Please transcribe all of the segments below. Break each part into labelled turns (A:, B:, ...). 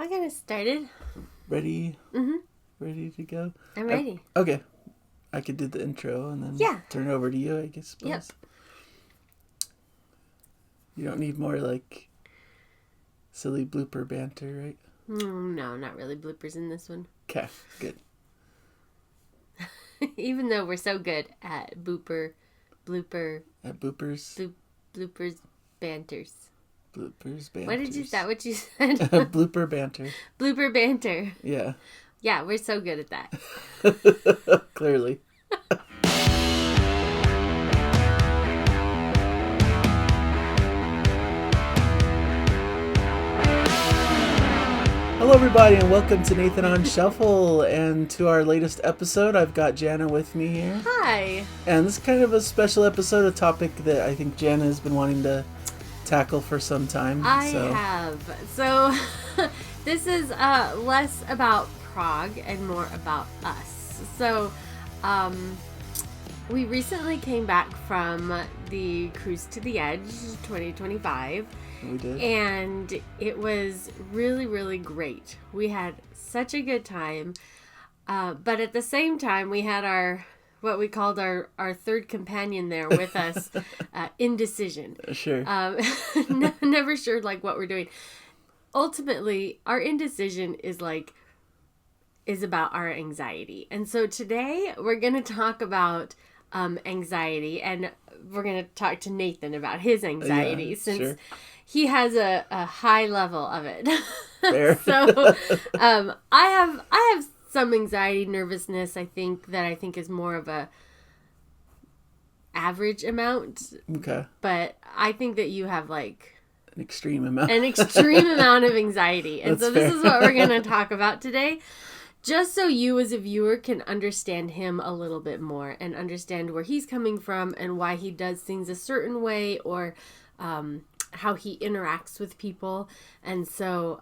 A: get it started.
B: Ready?
A: Mm-hmm.
B: Ready to go?
A: I'm ready.
B: Okay. I could do the intro and then turn it over to you, I guess.
A: Yep.
B: You don't need more, like, silly blooper banter, right?
A: No, not really bloopers in this one.
B: Okay, good.
A: Even though we're so good at blooper.
B: At boopers?
A: Bloopers, banters.
B: Bloopers, banters.
A: What did you say? What you said?
B: Blooper banter.
A: Blooper banter.
B: Yeah.
A: Yeah, we're so good at that.
B: Clearly. Hello everybody and welcome to Nathan on Shuffle, and to our latest episode. I've got Jana with me here.
A: Hi.
B: And this is kind of a special episode, a topic that I think Jana has been wanting to tackle for some time.
A: I have. So this is less about Prague and more about us. So we recently came back from the Cruise to the Edge 2025.
B: We did.
A: And it was really, really great. We had such a good time. But at the same time, we had what we called our third companion there with us, indecision.
B: Sure.
A: Never sure like what we're doing. Ultimately, our indecision is about our anxiety. And so today we're going to talk about anxiety, and we're going to talk to Nathan about his anxiety since he has a high level of it.
B: Fair.
A: So I have some anxiety, nervousness, I think is more of a average amount.
B: Okay.
A: But I think that you have like
B: an extreme amount.
A: Amount of anxiety. And
B: That's
A: so this
B: fair.
A: is what we're going to talk about today. Just so you as a viewer can understand him a little bit more and understand where he's coming from and why he does things a certain way, or how he interacts with people. And so,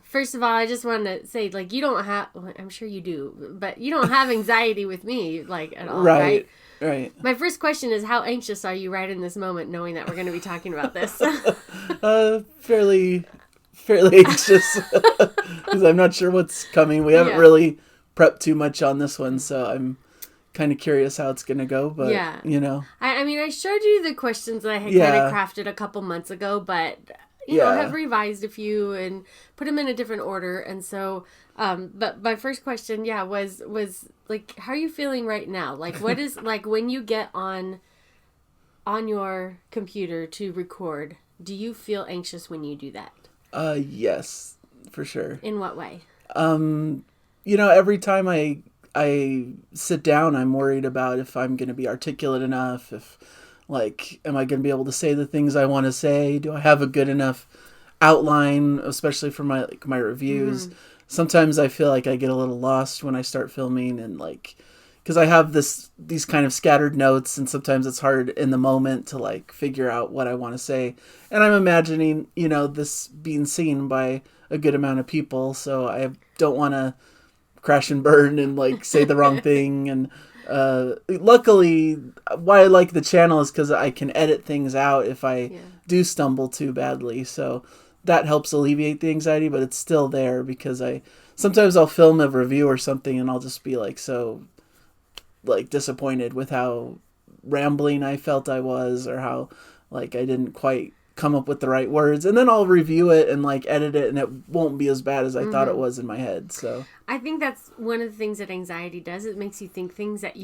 A: first of all, I just want to say, like, you don't have, well, I'm sure you do, but you don't have anxiety with me, like, at all, right?
B: Right.
A: My first question is, how anxious are you right in this moment knowing that we're going to be talking about this?
B: Fairly anxious because I'm not sure what's coming. We haven't really prepped too much on this one, so I'm kind of curious how it's going to go, but you know.
A: I mean, I showed you the questions that I had kind of crafted a couple months ago, but you know, have revised a few and put them in a different order. And so, but my first question, was like, how are you feeling right now? Like, what is, like, when you get on your computer to record, do you feel anxious when you do that?
B: Yes, for sure.
A: In what way?
B: You know, every time I sit down, I'm worried about if I'm going to be articulate enough, if, like, am I going to be able to say the things I want to say? Do I have a good enough outline, especially for my reviews? Mm-hmm. Sometimes I feel like I get a little lost when I start filming, and like, because I have these kind of scattered notes, and sometimes it's hard in the moment to like figure out what I want to say. And I'm imagining, you know, this being seen by a good amount of people, so I don't want to crash and burn and like say the wrong thing. And luckily, why I like the channel is because I can edit things out if I do stumble too badly. So that helps alleviate the anxiety, but it's still there because sometimes I'll film a review or something and I'll just be like so like disappointed with how rambling I felt I was, or how like I didn't quite come up with the right words, and then I'll review it and like edit it and it won't be as bad as I thought it was in my head. So
A: I think that's one of the things that anxiety does. It makes you think things that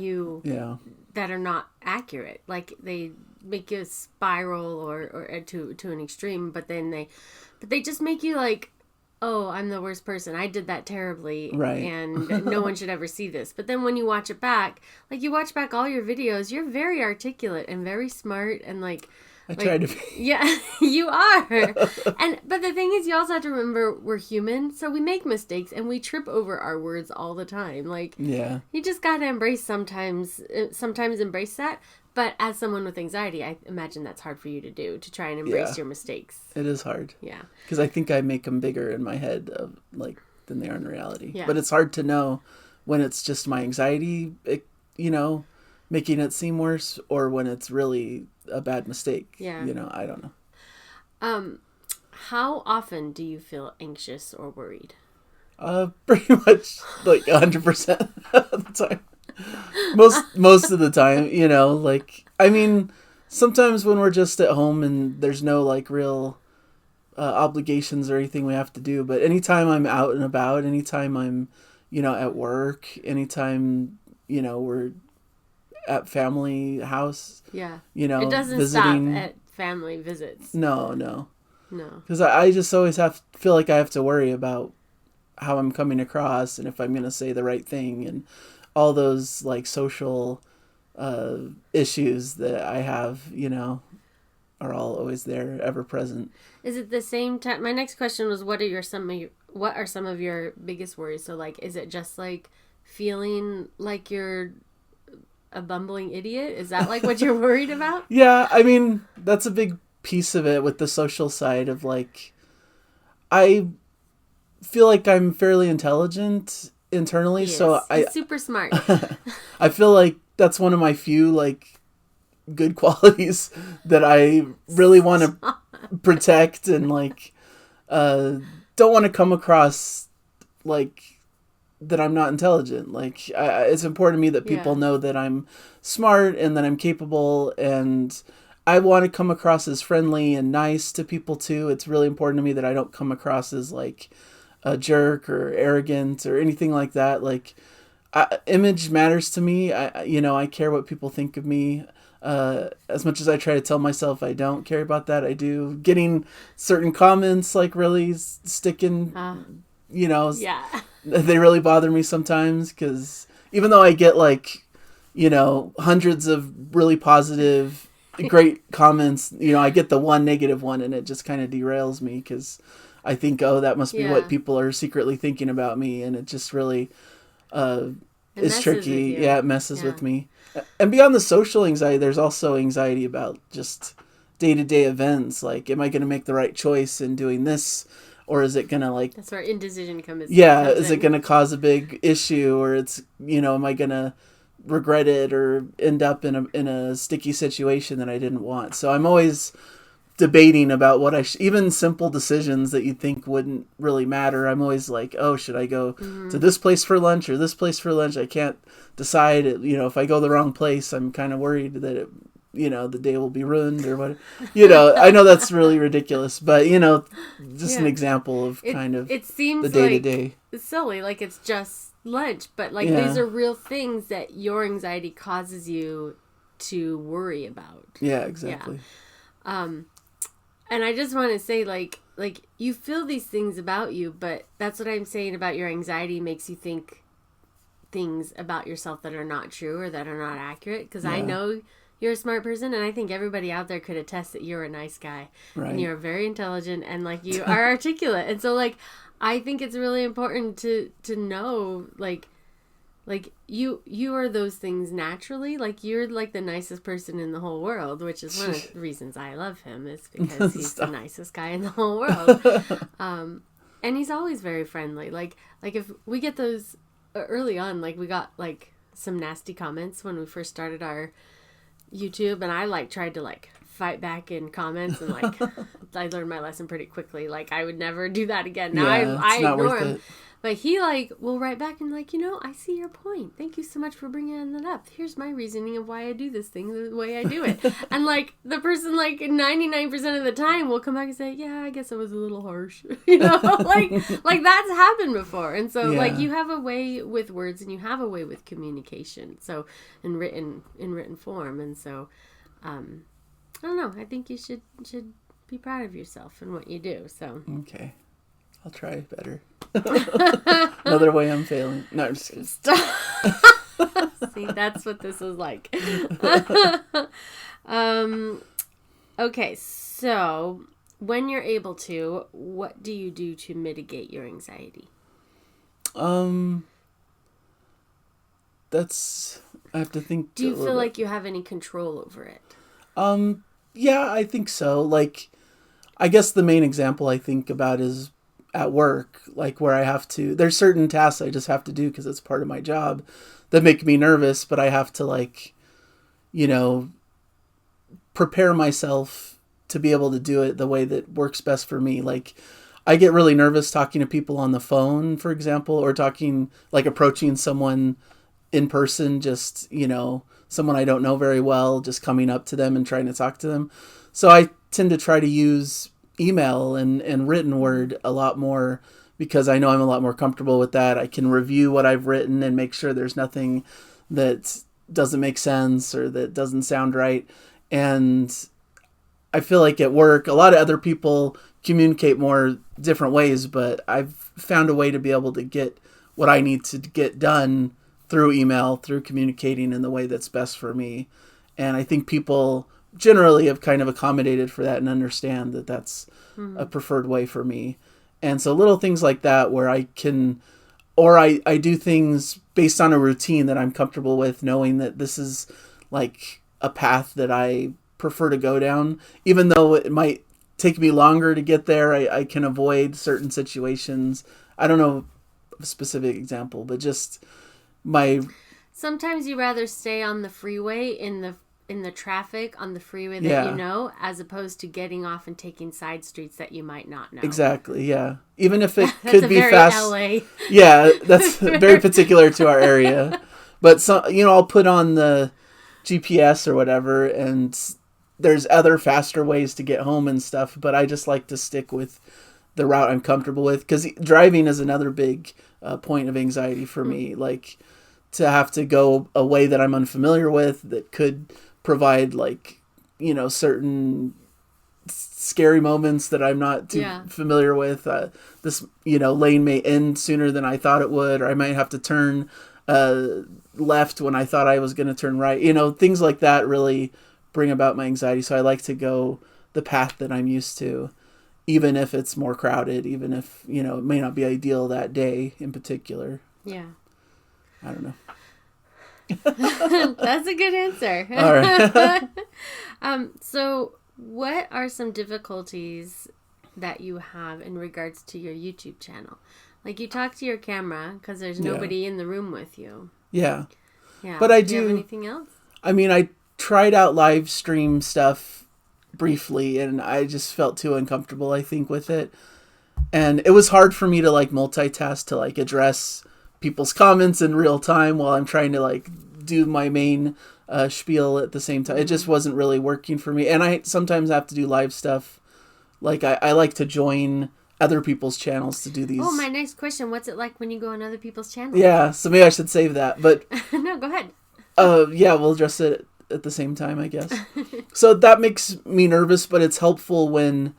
A: that are not accurate. Like they make you spiral or to an extreme, but they just make you like, oh, I'm the worst person. I did that terribly.
B: Right.
A: And no one should ever see this. But then when you watch it back, like you watch back all your videos, you're very articulate and very smart, and like,
B: I tried to be.
A: Yeah, you are. But the thing is, you also have to remember we're human, so we make mistakes and we trip over our words all the time. Like, you just got to embrace sometimes embrace that. But as someone with anxiety, I imagine that's hard for you to do, to try and embrace your mistakes.
B: It is hard.
A: Yeah.
B: Because I think I make them bigger in my head than they are in reality.
A: Yeah.
B: But it's hard to know when it's just my anxiety, making it seem worse, or when it's really a bad mistake.
A: Yeah.
B: You know, I don't know.
A: How often do you feel anxious or worried?
B: Pretty much like 100% of the time. Most of the time, like, I mean, sometimes when we're just at home and there's no like real obligations or anything we have to do, but anytime I'm out and about, anytime I'm, at work, anytime, we're at family house,
A: Yeah. It doesn't
B: visiting.
A: stop at family visits.
B: No.
A: No.
B: Because I just always feel like I have to worry about how I'm coming across and if I'm going to say the right thing and all those like social issues that I have, are all always there, ever present.
A: Is it the same time? My next question was, what are some of your biggest worries? So like, is it just like feeling like you're a bumbling idiot? Is that like what you're worried about?
B: Yeah, I mean, that's a big piece of it with the social side of like, I feel like I'm fairly intelligent internally, so
A: He's super smart.
B: I feel like that's one of my few like good qualities that I really want to protect and like don't want to come across like that I'm not intelligent. Like it's important to me that people know that I'm smart and that I'm capable, and I want to come across as friendly and nice to people too. It's really important to me that I don't come across as like a jerk or arrogant or anything like that. Like image matters to me. I care what people think of me. As much as I try to tell myself I don't care about that, I do. Getting certain comments like really sticking,
A: Yeah.
B: they really bother me sometimes, because even though I get like, hundreds of really positive, great comments, I get the one negative one and it just kind of derails me, because I think, oh, that must be what people are secretly thinking about me, and it just really is tricky. Yeah, it messes with me. And beyond the social anxiety, there's also anxiety about just day-to-day events. Like, am I going to make the right choice in doing this? Or is it going to like...
A: That's where indecision comes in.
B: Yeah, is it going to cause a big issue? Or it's, am I going to regret it or end up in a sticky situation that I didn't want? So I'm always debating about what even simple decisions that you'd think wouldn't really matter. I'm always like, oh, should I go to this place for lunch or this place for lunch? I can't decide. If I go the wrong place, I'm kind of worried that the day will be ruined or what. I know that's really ridiculous, but just an example of
A: it seems
B: the day to day.
A: It's silly, like it's just lunch, but like these are real things that your anxiety causes you to worry about.
B: Yeah, exactly.
A: Yeah. And I just want to say, like you feel these things about you, but that's what I'm saying about your anxiety makes you think things about yourself that are not true or that are not accurate. Because I know you're a smart person, and I think everybody out there could attest that you're a nice guy. Right. And you're very intelligent, and like you are articulate. And so like I think it's really important to know like you are those things naturally. Like you're like the nicest person in the whole world, which is one of the reasons I love him, is because he's the nicest guy in the whole world. And he's always very friendly. Like if we get those early on, like we got like some nasty comments when we first started our YouTube, and I like tried to like fight back in comments, and like I learned my lesson pretty quickly. Like I would never do that again. Now I ignore him. But he like will write back and like, I see your point. Thank you so much for bringing that up. Here's my reasoning of why I do this thing the way I do it. And like the person like 99% of the time will come back and say, yeah, I guess I was a little harsh. Like that's happened before. And so like you have a way with words and you have a way with communication. So in written form. And so I don't know. I think you should be proud of yourself and what you do. So
B: okay. I'll try better. Another way I'm failing. No, I'm just kidding.
A: See, that's what this is like. Okay, so when you're able to, what do you do to mitigate your anxiety?
B: That's... I have to think.
A: Do you feel like you have any control over it?
B: Yeah, I think so. Like, I guess the main example I think about is at work, like where I have to, there's certain tasks I just have to do because it's part of my job that make me nervous, but I have to like, prepare myself to be able to do it the way that works best for me. Like, I get really nervous talking to people on the phone, for example, or talking, like approaching someone in person, just, someone I don't know very well, just coming up to them and trying to talk to them. So I tend to try to use email and written word a lot more because I know I'm a lot more comfortable with that. I can review what I've written and make sure there's nothing that doesn't make sense or that doesn't sound right. And I feel like at work, a lot of other people communicate more different ways, but I've found a way to be able to get what I need to get done through email, through communicating in the way that's best for me. And I think people generally have kind of accommodated for that and understand that that's a preferred way for me. And so little things like that where I can, or I do things based on a routine that I'm comfortable with, knowing that this is like a path that I prefer to go down, even though it might take me longer to get there. I can avoid certain situations. I don't know a specific example, but just
A: sometimes you rather stay on the freeway in the traffic on the freeway that as opposed to getting off and taking side streets that you might not know.
B: Exactly, yeah. Even if it could be
A: very
B: fast.
A: LA.
B: Yeah, that's very particular to our area. But I'll put on the GPS or whatever, and there's other faster ways to get home and stuff, but I just like to stick with the route I'm comfortable with, because driving is another big point of anxiety for me. Like, to have to go a way that I'm unfamiliar with that could provide certain scary moments that I'm not too familiar with. This lane may end sooner than I thought it would, or I might have to turn left when I thought I was going to turn right. Things like that really bring about my anxiety. So I like to go the path that I'm used to, even if it's more crowded, even if it may not be ideal that day in particular.
A: Yeah.
B: I don't know.
A: That's a good answer.
B: All right.
A: So what are some difficulties that you have in regards to your YouTube channel? Like, you talk to your camera because there's nobody in the room with you.
B: Yeah.
A: Yeah.
B: But I
A: do you have anything else?
B: I mean, I tried out live stream stuff briefly, and I just felt too uncomfortable, I think, with it. And it was hard for me to multitask, to address people's comments in real time while I'm trying to do my main spiel at the same time. It just wasn't really working for me. And I sometimes have to do live stuff. I like to join other people's channels to do these.
A: Oh, my next question. What's it like when you go on other people's channels?
B: Yeah, so maybe I should save that. But
A: no, go ahead.
B: Yeah, we'll address it at the same time, I guess. So that makes me nervous, but it's helpful when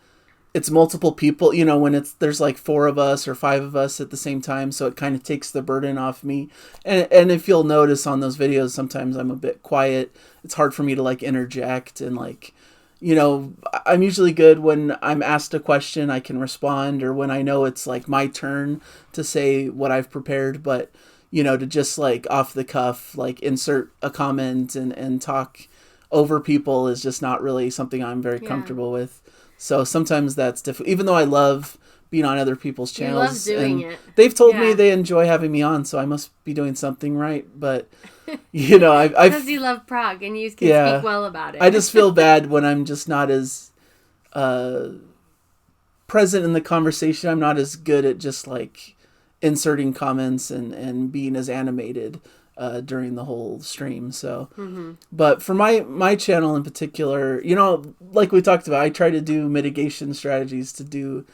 B: it's multiple people, when there's 4 of us or 5 of us at the same time. So it kind of takes the burden off me. And if you'll notice on those videos, sometimes I'm a bit quiet. It's hard for me to interject, and I'm usually good when I'm asked a question, I can respond, or when I know it's my turn to say what I've prepared. But, to just off the cuff, insert a comment and talk over people is just not really something I'm very comfortable with. So sometimes that's difficult, even though I love being on other people's channels.
A: You love doing it.
B: They've told me they enjoy having me on, so I must be doing something right. But, I've...
A: Because you love Prague and you can speak well about it.
B: I just feel bad when I'm just not as present in the conversation. I'm not as good at just inserting comments and being as animated during the whole stream. So, but for my channel in particular, like we talked about, I try to do mitigation strategies to do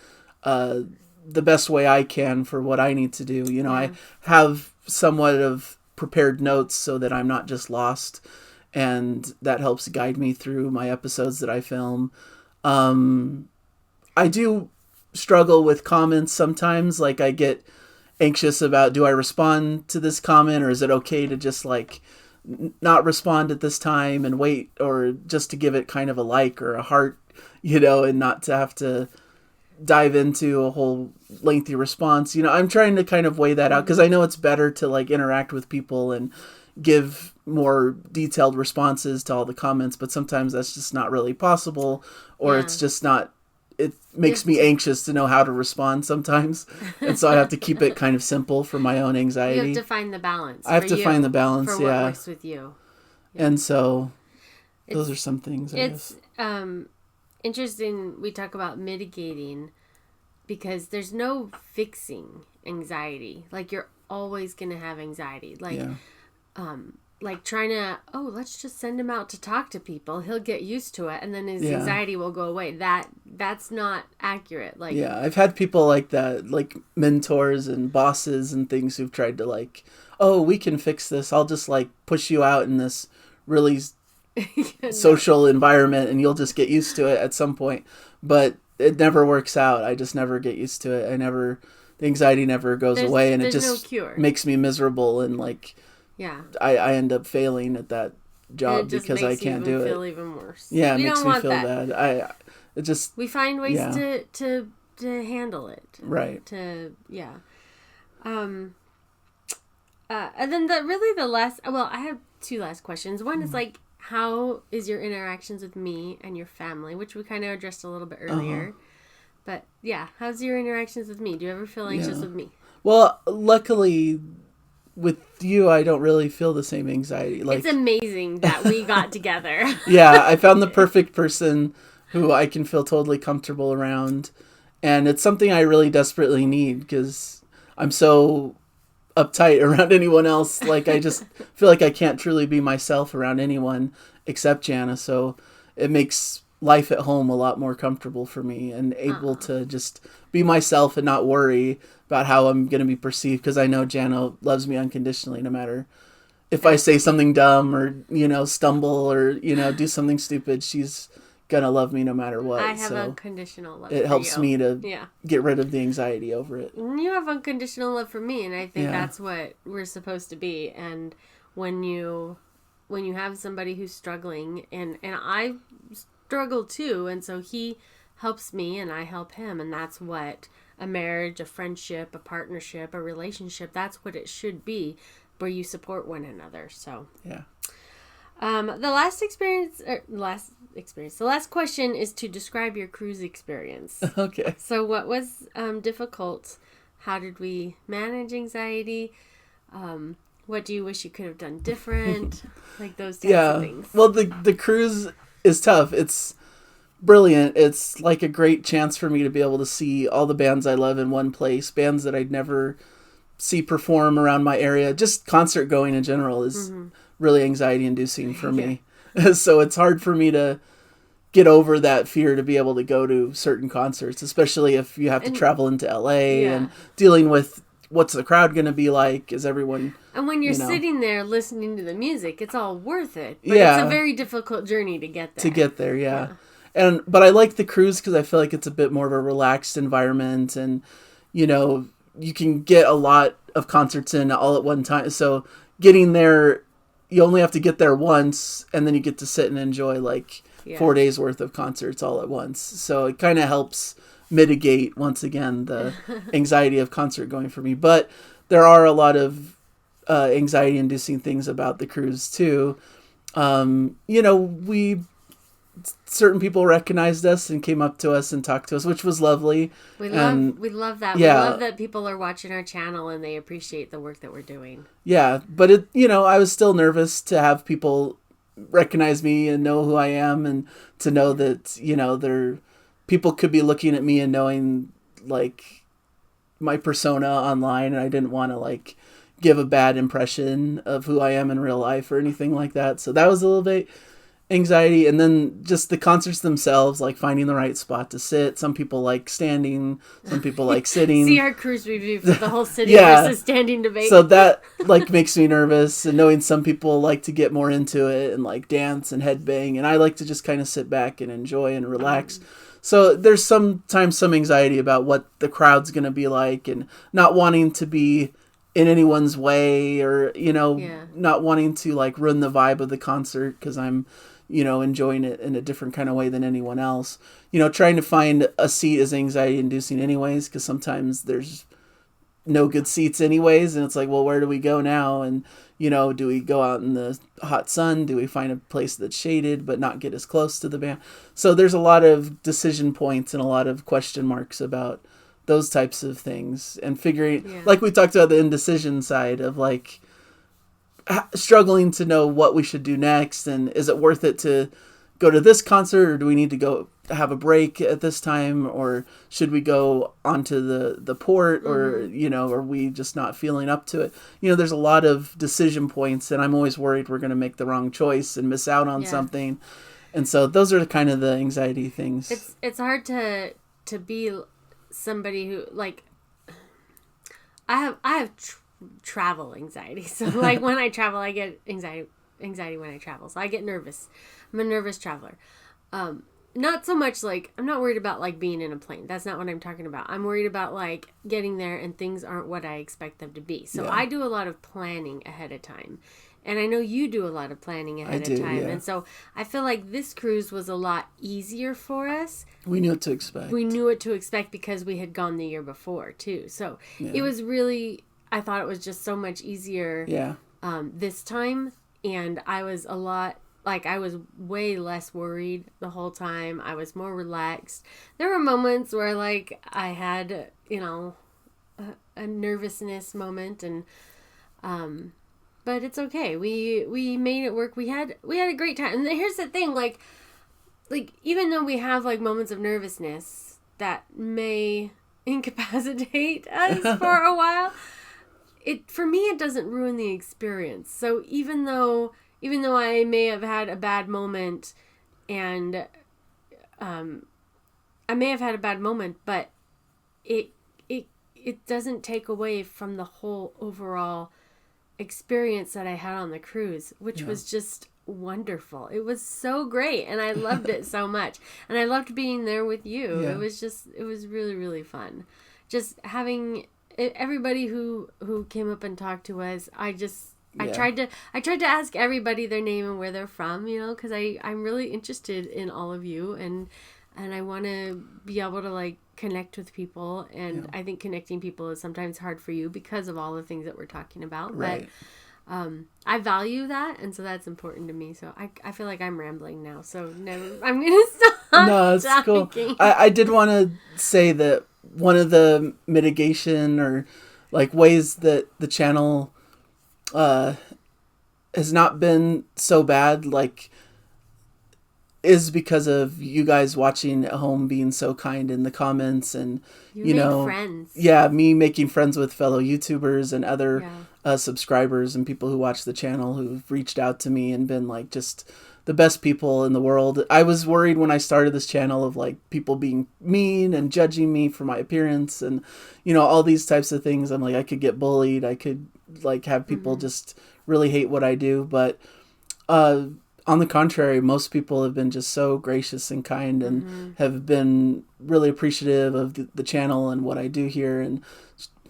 B: the best way I can for what I need to do. I have somewhat of prepared notes so that I'm not just lost, and that helps guide me through my episodes that I film. I do struggle with comments sometimes. I get anxious about, do I respond to this comment, or is it okay to just not respond at this time and wait, or just to give it kind of a like or a heart, and not to have to dive into a whole lengthy response. I'm trying to kind of weigh that out, because I know it's better to interact with people and give more detailed responses to all the comments, but sometimes that's just not really possible, or it's just not. It makes me anxious to know how to respond sometimes. And so I have to keep it kind of simple for my own anxiety.
A: You have to find the balance.
B: I have to find the balance,
A: for what works with you.
B: Yeah. And so those are some things, I guess.
A: interesting we talk about mitigating, because there's no fixing anxiety. Like, you're always going to have anxiety. Like, like trying to, let's just send him out to talk to people. He'll get used to it, and then his anxiety will go away. That's not accurate. Like,
B: I've had people like that, like mentors and bosses and things who've tried to like, oh, we can fix this. I'll just like push you out in this really social environment, and you'll just get used to it at some point. But it never works out. I just never get used to it. The anxiety never goes away, and it just makes me miserable, and like, I end up failing at that job because I can't do it.
A: Feel even worse.
B: Yeah, it makes me feel bad.
A: We find ways to handle it.
B: Right.
A: And then the last, I have two last questions. One is like, how is your interactions with me and your family, which we kind of addressed a little bit earlier. But yeah, how's your interactions with me? Do you ever feel anxious with me?
B: Well, luckily with you, I don't really feel the same anxiety. Like,
A: it's amazing that we got together.
B: Yeah, I found the perfect person who I can feel totally comfortable around. And it's something I really desperately need, because I'm so uptight around anyone else. Like, I just feel like I can't truly be myself around anyone except Jana. So it makes life at home a lot more comfortable for me, and able to just be myself and not worry about how I'm going to be perceived, because I know Jana loves me unconditionally, no matter if I say something dumb or, stumble or, do something stupid. She's gonna love me no matter what.
A: I have unconditional love.
B: It helps me to get rid of the anxiety over it.
A: You have unconditional love for me, and I think that's what we're supposed to be. And when you have somebody who's struggling, and I struggle too, and so he helps me and I help him, and that's what a marriage, a friendship, a partnership, a relationship, that's what it should be, where you support one another. So the last question is to describe your cruise experience.
B: Okay.
A: So what was difficult? How did we manage anxiety? What do you wish you could have done different? Like those types of things.
B: Well, the cruise is tough. It's brilliant. It's like a great chance for me to be able to see all the bands I love in one place, bands that I'd never see perform around my area. Just concert going in general is really anxiety inducing for me. So it's hard for me to get over that fear to be able to go to certain concerts, especially if you have to travel into LA and dealing with what's the crowd going to be like? Is everyone...
A: And when you're sitting there listening to the music, it's all worth it. But it's a very difficult journey to get there. But I like the cruise because I feel like it's a bit more of a relaxed environment, and, you can get a lot of concerts in all at one time. So getting there, you only have to get there once, and then you get to sit and enjoy 4 days worth of concerts all at once. So it kind of helps mitigate, once again, the anxiety of concert going for me. But there are a lot of anxiety inducing things about the cruise too. Certain people recognized us and came up to us and talked to us, which was lovely. We love that. We love that people are watching our channel and they appreciate the work that we're doing. Yeah,
B: but I was still nervous to have people recognize me and know who I am, and to know that, people could be looking at me and knowing my persona online, and I didn't want to give a bad impression of who I am in real life or anything like that. So that was a little bit anxiety. And then just the concerts themselves, finding the right spot to sit. Some people like standing, some people like sitting.
A: See our cruise review for the whole city versus standing debate.
B: So that makes me nervous, and knowing some people like to get more into it and dance and headbang, and I like to just kind of sit back and enjoy and relax. So there's sometimes some anxiety about what the crowd's going to be like, and not wanting to be in anyone's way, or, not wanting to ruin the vibe of the concert because I'm, enjoying it in a different kind of way than anyone else. Trying to find a seat is anxiety inducing anyways, because sometimes there's no good seats anyways, and it's well, where do we go now? And, do we go out in the hot sun? Do we find a place that's shaded but not get as close to the band? So there's a lot of decision points and a lot of question marks about those types of things, and figuring, like we talked about, the indecision side of struggling to know what we should do next, and is it worth it to go to this concert, or do we need to go have a break at this time, or should we go onto the port, or are we just not feeling up to it? There's a lot of decision points, and I'm always worried we're going to make the wrong choice and miss out on something. And so those are kind of the anxiety things.
A: It's hard to be somebody who, like, I have travel anxiety. So like when I travel, I get anxiety when I travel. So I get nervous. I'm a nervous traveler. Not so much like, I'm not worried about like being in a plane. That's not what I'm talking about. I'm worried about like getting there and things aren't what I expect them to be. So I do a lot of planning ahead of time. And I know you do a lot of planning ahead of time. Yeah. And so I feel like this cruise was a lot easier for us.
B: We knew what to expect.
A: We knew what to expect because we had gone the year before too. So it was really, I thought it was just so much easier this time. And I was I was way less worried the whole time. I was more relaxed. There were moments where like I had, a nervousness moment, and but it's okay. We made it work. We had a great time. And here's the thing, like even though we have like moments of nervousness that may incapacitate us for a while, for me it doesn't ruin the experience. So even though I may have had a bad moment, and I may have had a bad moment, but it doesn't take away from the whole overall experience that I had on the cruise, which was just wonderful. It was so great, and I loved it so much, and I loved being there with you. It was really, really fun. Just having everybody who came up and talked to us. I tried to ask everybody their name and where they're from, because I'm really interested in all of you, and I want to be able to like connect with people, and I think connecting people is sometimes hard for you because of all the things that we're talking about. Right. But I value that, and so that's important to me. So I feel like I'm rambling now, so I'm gonna stop.
B: No, it's talking. Cool. I did want to say that one of the mitigation or like ways that the channel has not been so bad, like, is because of you guys watching at home being so kind in the comments, and you know,
A: friends.
B: Yeah, me making friends with fellow YouTubers and other subscribers and people who watch the channel who've reached out to me and been like just the best people in the world. I was worried when I started this channel of like people being mean and judging me for my appearance and all these types of things. I'm like, I could get bullied. I could like have people just really hate what I do, but on the contrary, most people have been just so gracious and kind and have been really appreciative of the channel and what I do here. And,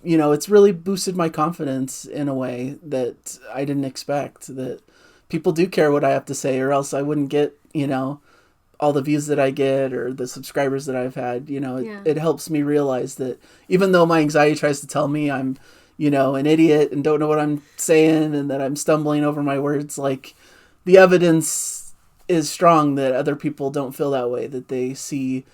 B: it's really boosted my confidence in a way that I didn't expect, that people do care what I have to say, or else I wouldn't get, all the views that I get or the subscribers that I've had. It helps me realize that even though my anxiety tries to tell me I'm, an idiot and don't know what I'm saying and that I'm stumbling over my words, like, the evidence is strong that other people don't feel that way, that they see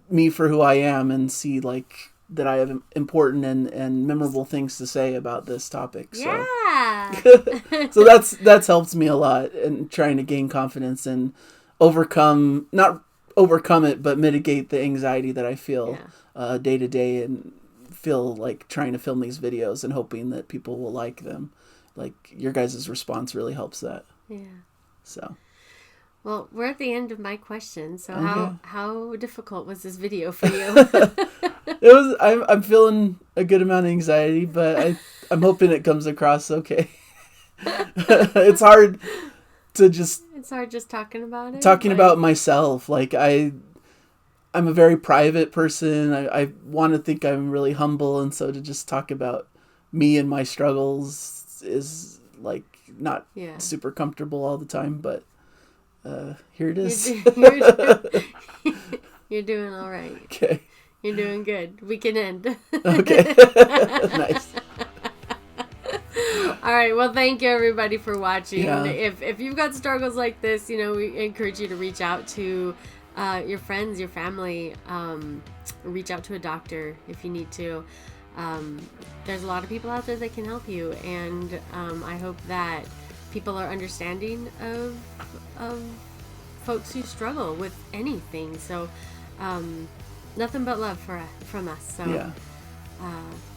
B: me for who I am and see like that I have important and memorable things to say about this topic. So.
A: Yeah.
B: So that's helped me a lot in trying to gain confidence and not overcome it, but mitigate the anxiety that I feel day to day, and feel like trying to film these videos and hoping that people will like them. Like your guys' response really helps that.
A: Yeah.
B: So.
A: Well, we're at the end of my question. So how difficult was this video for you?
B: It was. I'm feeling a good amount of anxiety, but I'm hoping it comes across okay. It's hard to just.
A: It's hard just talking about it.
B: Talking about myself, like I'm a very private person. I want to think I'm really humble, and so to just talk about me and my struggles is like not super comfortable all the time, but here it is.
A: You're doing all right.
B: Okay.
A: You're doing good. We can end.
B: Okay. Nice.
A: All right. Well, thank you everybody for watching.
B: Yeah.
A: If you've got struggles like this, we encourage you to reach out to your friends, your family. Reach out to a doctor if you need to. There's a lot of people out there that can help you, and I hope that people are understanding of folks who struggle with anything. So nothing but love from us. So
B: Yeah.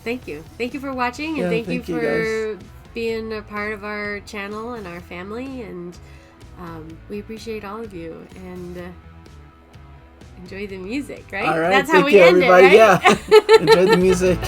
A: Thank you for watching, and thank you for being a part of our channel and our family, and we appreciate all of you, and enjoy the music, right?
B: All right,
A: That's how
B: thank
A: we
B: you,
A: end
B: everybody.
A: it, right?
B: Yeah. Enjoy the music.